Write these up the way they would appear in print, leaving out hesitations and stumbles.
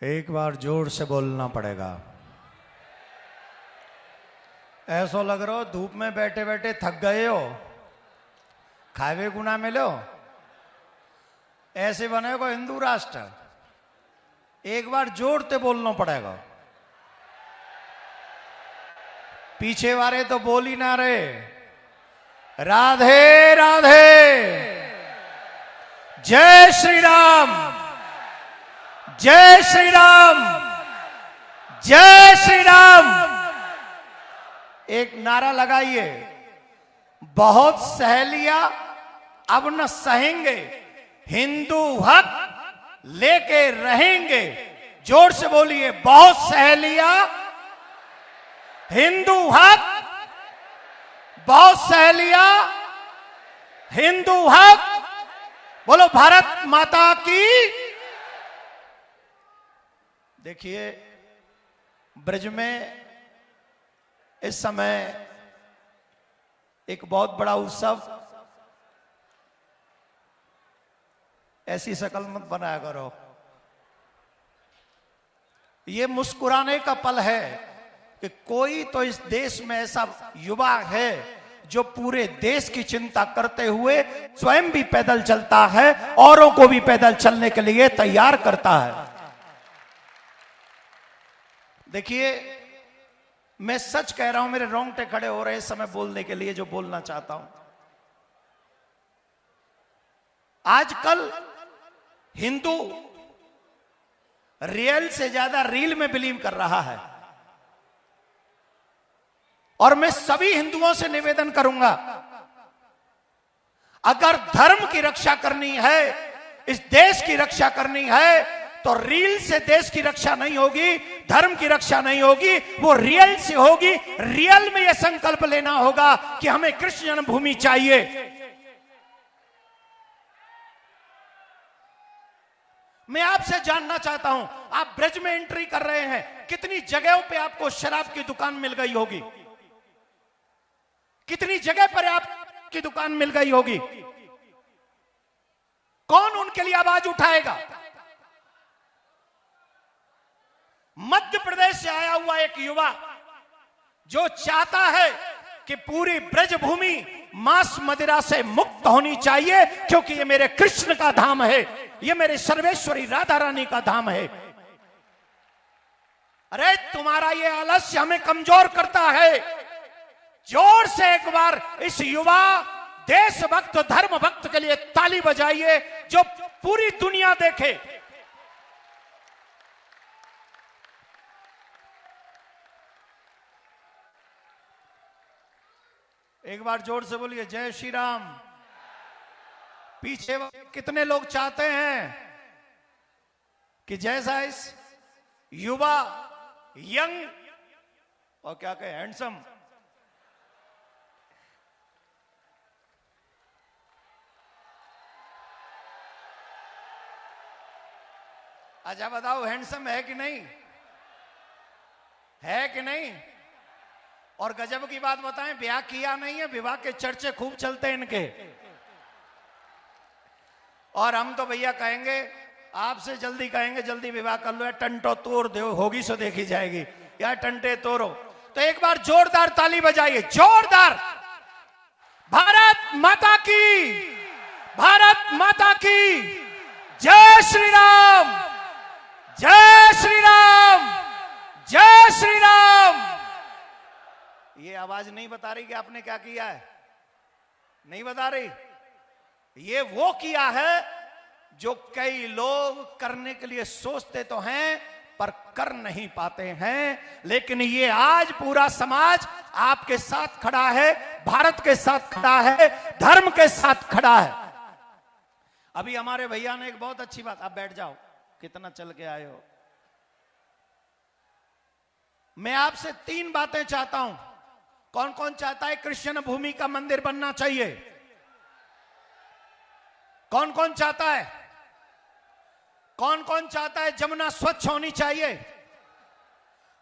एक बार जोर से बोलना पड़ेगा। ऐसा लग रहा हो धूप में बैठे बैठे थक गए हो, खावे गुना मिलो, ऐसे बनेगा हिंदू राष्ट्र। एक बार जोर से बोलना पड़ेगा। पीछे वाले तो बोल ही ना रहे। राधे राधे, जय श्री राम, जय श्री राम, जय श्री राम। एक नारा लगाइए। बहुत सह लिया अब न सहेंगे, हिंदू हक लेके रहेंगे। जोर से बोलिए। बहुत सह लिया, हिंदू हक, बहुत सह लिया, हिंदू हक। बोलो भारत माता की। देखिए, ब्रज में इस समय एक बहुत बड़ा उत्सव। ऐसी शकल मत बनाया करो। ये मुस्कुराने का पल है कि कोई तो इस देश में ऐसा युवा है जो पूरे देश की चिंता करते हुए स्वयं भी पैदल चलता है, औरों को भी पैदल चलने के लिए तैयार करता है। देखिए, मैं सच कह रहा हूं, मेरे रोंगटे खड़े हो रहे इस समय बोलने के लिए जो बोलना चाहता हूं। आजकल हिंदू रियल से ज्यादा रील में बिलीव कर रहा है। और मैं सभी हिंदुओं से निवेदन करूंगा, अगर धर्म की रक्षा करनी है, इस देश की रक्षा करनी है, तो रील से देश की रक्षा नहीं होगी, धर्म की रक्षा नहीं होगी, वो रियल से होगी। रियल में यह संकल्प लेना होगा कि हमें कृष्ण जन्मभूमि चाहिए। मैं आपसे जानना चाहता हूं, आप ब्रज में एंट्री कर रहे हैं, कितनी जगहों पे आपको शराब की दुकान मिल गई होगी? कितनी जगह पर आपकी दुकान मिल गई होगी? कौन उनके लिए आवाज उठाएगा? मध्य प्रदेश से आया हुआ एक युवा जो चाहता है कि पूरी ब्रजभूमि मांस मदिरा से मुक्त होनी चाहिए, क्योंकि ये मेरे कृष्ण का धाम है, ये मेरे सर्वेश्वरी राधा रानी का धाम है। अरे तुम्हारा ये आलस्य हमें कमजोर करता है। जोर से एक बार इस युवा देशभक्त धर्म भक्त के लिए ताली बजाइए, जो पूरी दुनिया देखे। एक बार जोर से बोलिए, जय श्री राम। पीछे कितने लोग चाहते हैं कि जैसा इस युवा यंग और क्या कहे हैंडसम, अच्छा बताओ हैंडसम है कि नहीं? है कि नहीं? और गजब की बात बताएं, ब्याह किया नहीं है, विवाह के चर्चे खूब चलते हैं इनके। और हम तो भैया कहेंगे, आपसे जल्दी कहेंगे जल्दी विवाह कर लो, या टंटो तोड़ दो, होगी सो देखी जाएगी, या टंटे तोड़ो। तो एक बार जोरदार ताली बजाइए, जोरदार। भारत माता की, भारत माता की जय श्री राम, जय श्री राम, जय श्री राम। ये आवाज नहीं बता रही कि आपने क्या किया है, नहीं बता रही। ये वो किया है जो कई लोग करने के लिए सोचते तो हैं पर कर नहीं पाते हैं। लेकिन ये आज पूरा समाज आपके साथ खड़ा है, भारत के साथ खड़ा है, धर्म के साथ खड़ा है। अभी हमारे भैया ने एक बहुत अच्छी बात, आप बैठ जाओ, कितना चल के आए हो। मैं आपसे 3 बातें चाहता हूं। कौन कौन चाहता है कृष्ण भूमि का मंदिर बनना चाहिए? कौन कौन चाहता है? कौन कौन चाहता है जमुना स्वच्छ होनी चाहिए?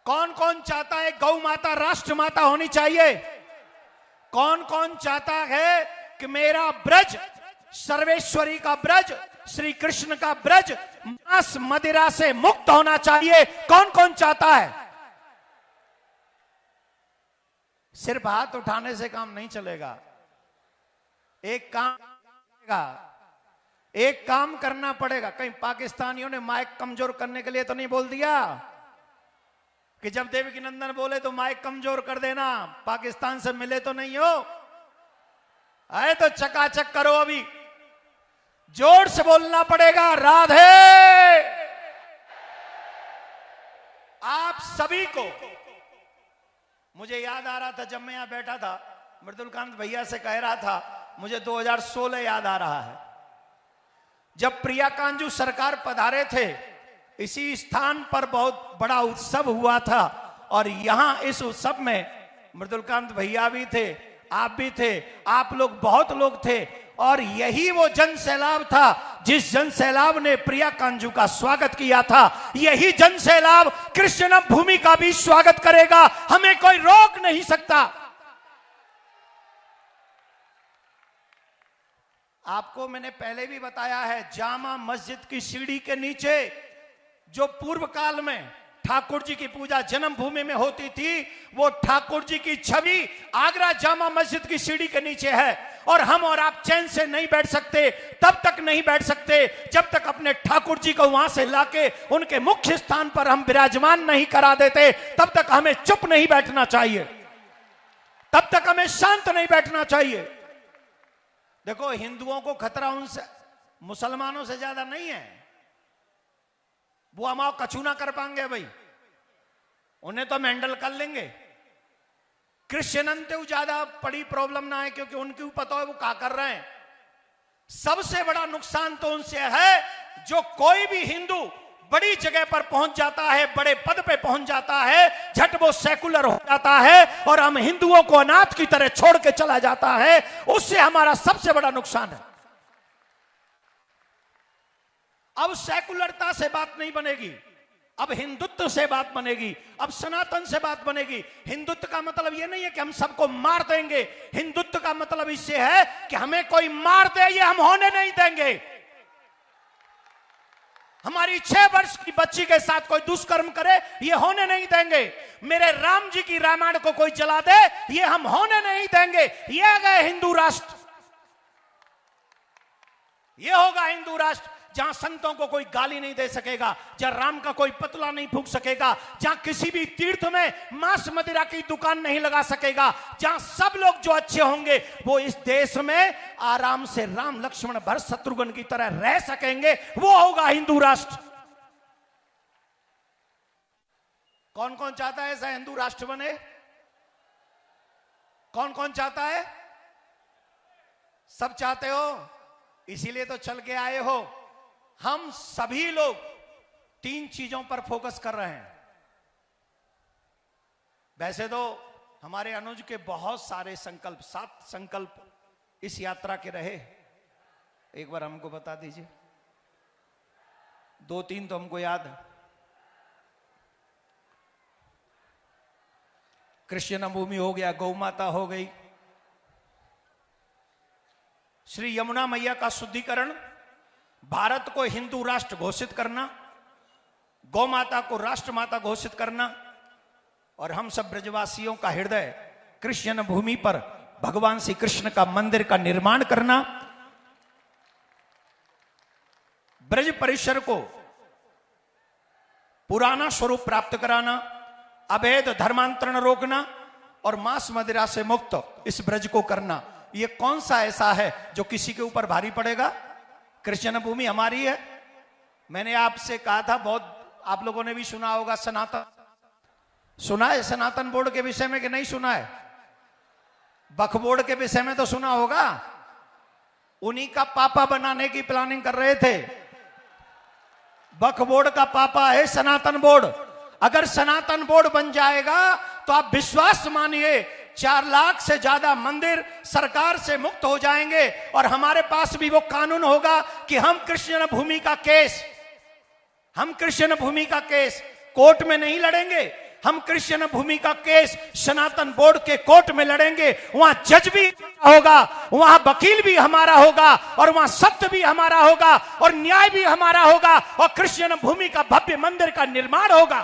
कौन कौन चाहता है गौ माता राष्ट्र माता होनी चाहिए? कौन कौन चाहता है कि मेरा ब्रज, सर्वेश्वरी का ब्रज, श्री कृष्ण का ब्रज मांस मदिरा से मुक्त होना चाहिए। कौन कौन चाहता है? सिर्फ हाथ उठाने से काम नहीं चलेगा। एक काम करना पड़ेगा। कहीं पाकिस्तानियों ने माइक कमजोर करने के लिए तो नहीं बोल दिया कि जब देवकी नंदन बोले तो माइक कमजोर कर देना, पाकिस्तान से मिले तो नहीं हो? आए तो चकाचक करो। अभी जोर से बोलना पड़ेगा, राधे। आप सभी को, मुझे याद आ रहा था जब मैं यहां बैठा था, मृदुलकांत भैया से कह रहा था, मुझे 2016 याद आ रहा है, जब प्रिया कांजू सरकार पधारे थे। इसी स्थान पर बहुत बड़ा उत्सव हुआ था और यहां इस उत्सव में मृदुलकांत भैया भी थे, आप भी थे, आप लोग बहुत लोग थे। और यही वो जन सैलाब था जिस जन सैलाब ने प्रिया कांजू का स्वागत किया था। यही जन सैलाब कृष्ण भूमि का भी स्वागत करेगा। हमें कोई रोक नहीं सकता। आपको मैंने पहले भी बताया है, जामा मस्जिद की सीढ़ी के नीचे जो पूर्व काल में ठाकुर जी की पूजा जन्मभूमि में होती थी, वो ठाकुर जी की छवि आगरा जामा मस्जिद की सीढ़ी के नीचे है। और हम और आप चैन से नहीं बैठ सकते, तब तक नहीं बैठ सकते जब तक अपने ठाकुर जी को वहां से लाके उनके मुख्य स्थान पर हम विराजमान नहीं करा देते। तब तक हमें चुप नहीं बैठना चाहिए, तब तक हमें शांत नहीं बैठना चाहिए। देखो, हिंदुओं को खतरा उनसे, मुसलमानों से ज्यादा नहीं है। वो हमारा कछू ना कर पाएंगे भाई, उन्हें तो हम हैंडल कर लेंगे। क्रिश्चियन ज्यादा बड़ी प्रॉब्लम ना है, क्योंकि उनकी पता है वो क्या कर रहे हैं। सबसे बड़ा नुकसान तो उनसे है जो कोई भी हिंदू बड़ी जगह पर पहुंच जाता है, बड़े पद पे पहुंच जाता है, झट वो सेकुलर हो जाता है और हम हिंदुओं को अनाथ की तरह छोड़ के चला जाता है। उससे हमारा सबसे बड़ा नुकसान है। अब सेकुलरता से बात नहीं बनेगी, अब हिंदुत्व से बात बनेगी, अब सनातन से बात बनेगी। हिंदुत्व का मतलब यह नहीं है कि हम सबको मार देंगे। हिंदुत्व का मतलब इससे है कि हमें कोई मार दे, ये हम होने नहीं देंगे। हमारी 6 वर्ष की बच्ची के साथ कोई दुष्कर्म करे, ये होने नहीं देंगे। मेरे राम जी की रामायण को कोई जला दे, ये हम होने नहीं देंगे। ये आ गए हिंदू राष्ट्र। ये होगा हिंदू राष्ट्र जहां संतों को कोई गाली नहीं दे सकेगा, जहां राम का कोई पतला नहीं फूंक सकेगा, जहां किसी भी तीर्थ में मांस मदिरा की दुकान नहीं लगा सकेगा, जहां सब लोग जो अच्छे होंगे वो इस देश में आराम से राम लक्ष्मण भरत शत्रुघ्न की तरह रह सकेंगे। वो होगा हिंदू राष्ट्र। कौन कौन चाहता है ऐसा हिंदू राष्ट्र बने? कौन कौन चाहता है? सब चाहते हो, इसीलिए तो चल के आए हो। हम सभी लोग 3 चीजों पर फोकस कर रहे हैं। वैसे तो हमारे अनुज के बहुत सारे संकल्प, 7 संकल्प इस यात्रा के रहे। एक बार हमको बता दीजिए। 2-3 तो हमको याद है। कृष्ण भूमि हो गया, गौ माता हो गई, श्री यमुना मैया का शुद्धिकरण, भारत को हिंदू राष्ट्र घोषित करना, गौ माता को राष्ट्र माता घोषित करना, और हम सब ब्रजवासियों का हृदय कृष्ण भूमि पर भगवान श्री कृष्ण का मंदिर का निर्माण करना, ब्रज परिसर को पुराना स्वरूप प्राप्त कराना, अवैध धर्मांतरण रोकना और मांस मदिरा से मुक्त इस ब्रज को करना। ये कौन सा ऐसा है जो किसी के ऊपर भारी पड़ेगा? कृष्ण भूमि हमारी है। मैंने आपसे कहा था, बहुत आप लोगों ने भी सुना होगा, सनातन सुना है? सनातन बोर्ड के विषय में कि नहीं सुना है? वक्फ बोर्ड के विषय में तो सुना होगा। उन्हीं का पापा बनाने की प्लानिंग कर रहे थे। वक्फ बोर्ड का पापा है सनातन बोर्ड। अगर सनातन बोर्ड बन जाएगा तो आप विश्वास मानिए 4 लाख से ज्यादा मंदिर सरकार से मुक्त हो जाएंगे। और हमारे पास भी वो कानून होगा कि हम कृष्ण भूमि का केस कोर्ट में नहीं लड़ेंगे, हम क्रिश्चियन भूमि का केस सनातन बोर्ड के कोर्ट में लड़ेंगे, वहां जज भी होगा, वहां वकील भी हमारा होगा, और वहां सत्य भी हमारा होगा, और न्याय भी हमारा होगा, और क्रिश्चियन भूमि का भव्य मंदिर का निर्माण होगा।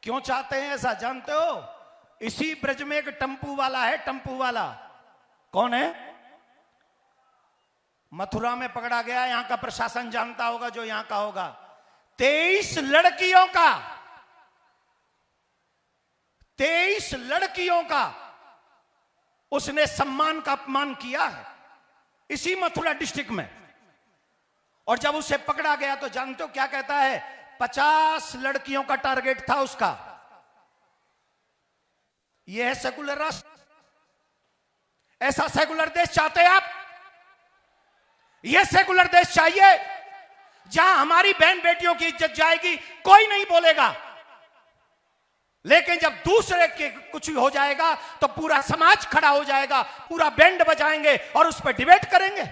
क्यों चाहते हैं ऐसा जानते हो? इसी ब्रज में एक टम्पू वाला है, टम्पू वाला कौन है? मथुरा में पकड़ा गया, यहां का प्रशासन जानता होगा, जो यहां का होगा। 23 लड़कियों का उसने सम्मान का अपमान किया है इसी मथुरा डिस्ट्रिक्ट में। और जब उसे पकड़ा गया तो जानते हो क्या कहता है? 50 लड़कियों का टारगेट था उसका। यह है सेकुलर राष्ट्र। ऐसा सेकुलर देश चाहते हैं आप? यह सेकुलर देश चाहिए जहां हमारी बहन बेटियों की इज्जत जाएगी, कोई नहीं बोलेगा। लेकिन जब दूसरे के कुछ हो जाएगा तो पूरा समाज खड़ा हो जाएगा, पूरा बैंड बजाएंगे और उस पर डिबेट करेंगे।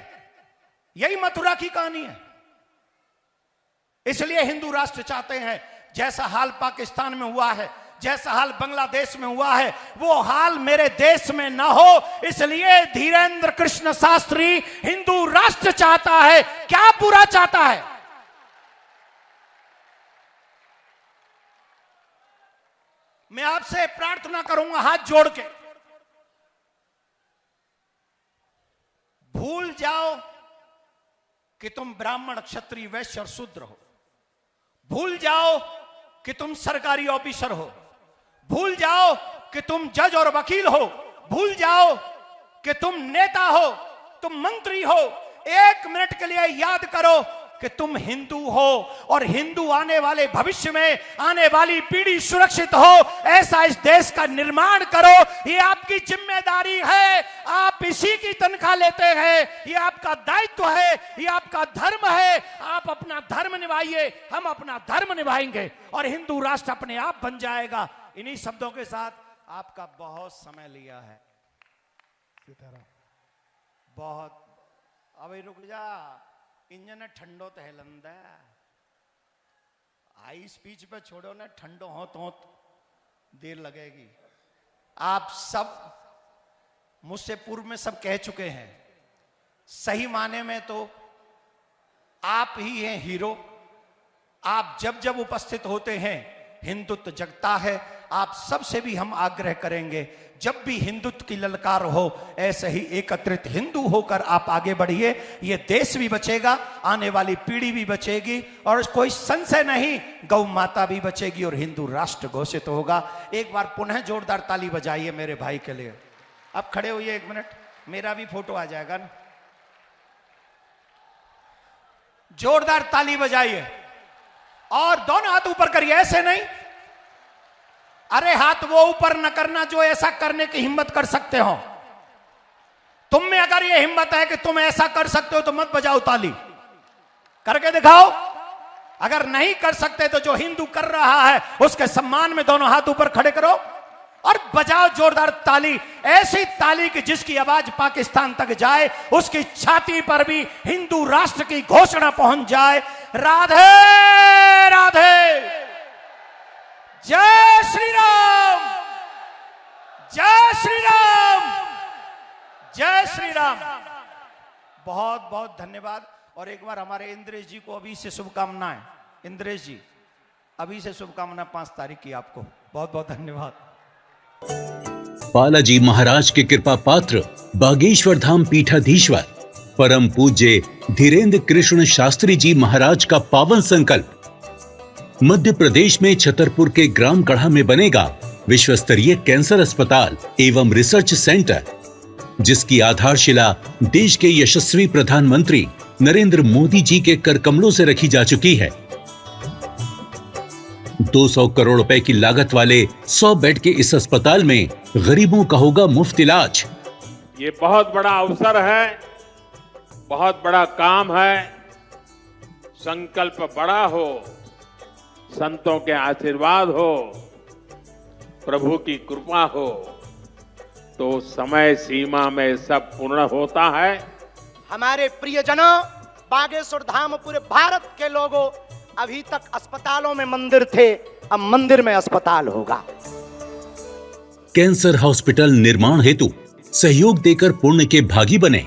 यही मथुरा की कहानी है। इसलिए हिंदू राष्ट्र चाहते हैं, जैसा हाल पाकिस्तान में हुआ है, जैसा हाल बांग्लादेश में हुआ है, वो हाल मेरे देश में ना हो। इसलिए धीरेन्द्र कृष्ण शास्त्री हिंदू राष्ट्र चाहता है। क्या पूरा चाहता है? मैं आपसे प्रार्थना करूंगा हाथ जोड़ के, भूल जाओ कि तुम ब्राह्मण, क्षत्रिय, वैश्य और शूद्र हो। भूल जाओ कि तुम सरकारी ऑफिसर हो। भूल जाओ कि तुम जज और वकील हो। भूल जाओ कि तुम नेता हो, तुम मंत्री हो। 1 मिनट के लिए याद करो कि तुम हिंदू हो, और हिंदू आने वाले भविष्य में आने वाली पीढ़ी सुरक्षित हो, ऐसा इस देश का निर्माण करो। ये आपकी जिम्मेदारी है। आप इसी की तनख्वाह लेते हैं, ये आपका दायित्व है, ये आपका धर्म है। आप अपना धर्म निभाइए, हम अपना धर्म निभाएंगे, और हिंदू राष्ट्र अपने आप बन जाएगा। इन्हीं शब्दों के साथ आपका बहुत समय लिया है, बहुत। अभी रुक जा, इंजन ठंडो तो हेलंदा, हाई स्पीच पे छोड़ो ना, ठंडो हो तो देर लगेगी। आप सब मुझसे पूर्व में सब कह चुके हैं, सही माने में तो आप ही हैं हीरो। आप जब जब उपस्थित होते हैं हिंदुत्व जगता है। आप सबसे भी हम आग्रह करेंगे, जब भी हिंदुत्व की ललकार हो, ऐसे ही एकत्रित हिंदू होकर आप आगे बढ़िए। ये देश भी बचेगा, आने वाली पीढ़ी भी बचेगी, और कोई संशय नहीं, गौ माता भी बचेगी, और हिंदू राष्ट्र घोषित होगा। एक बार पुनः जोरदार ताली बजाइए मेरे भाई के लिए। अब खड़े होइए 1 मिनट, मेरा भी फोटो आ जाएगा ना। जोरदार ताली बजाइए, और दोनों हाथ ऊपर करिए, ऐसे नहीं। अरे हाथ वो ऊपर न करना जो ऐसा करने की हिम्मत कर सकते हो। तुम में अगर ये हिम्मत है कि तुम ऐसा कर सकते हो तो मत बजाओ ताली, करके दिखाओ। अगर नहीं कर सकते तो जो हिंदू कर रहा है उसके सम्मान में दोनों हाथ ऊपर खड़े करो और बजाओ जोरदार ताली। ऐसी ताली कि जिसकी आवाज पाकिस्तान तक जाए, उसकी छाती पर भी हिंदू राष्ट्र की घोषणा पहुंच जाए। राधे राधे, जय श्री राम, जय श्री राम, जय श्री राम। बहुत बहुत धन्यवाद। और एक बार हमारे इंद्रेश जी को अभी से शुभकामनाएं। इंद्रेश जी, अभी से शुभकामनाएं 5 तारीख की आपको। बहुत बहुत धन्यवाद। बालाजी महाराज के कृपा पात्र बागेश्वर धाम पीठाधीश्वर परम पूज्य धीरेन्द्र कृष्ण शास्त्री जी महाराज का पावन संकल्प। मध्य प्रदेश में छतरपुर के ग्राम गढ़ा में बनेगा विश्व स्तरीय कैंसर अस्पताल एवं रिसर्च सेंटर, जिसकी आधारशिला देश के यशस्वी प्रधानमंत्री नरेंद्र मोदी जी के कर कमलों से रखी जा चुकी है। 200 करोड़ रुपए की लागत वाले 100 बेड के इस अस्पताल में गरीबों का होगा मुफ्त इलाज। ये बहुत बड़ा अवसर है, बहुत बड़ा काम है। संकल्प बड़ा हो, संतों के आशीर्वाद हो, प्रभु की कृपा हो, तो समय सीमा में सब पूर्ण होता है। हमारे प्रियजनों, बागेश्वर धाम पूरे भारत के लोगों, अभी तक अस्पतालों में मंदिर थे, अब मंदिर में अस्पताल होगा। कैंसर हॉस्पिटल निर्माण हेतु सहयोग देकर पुण्य के भागी बने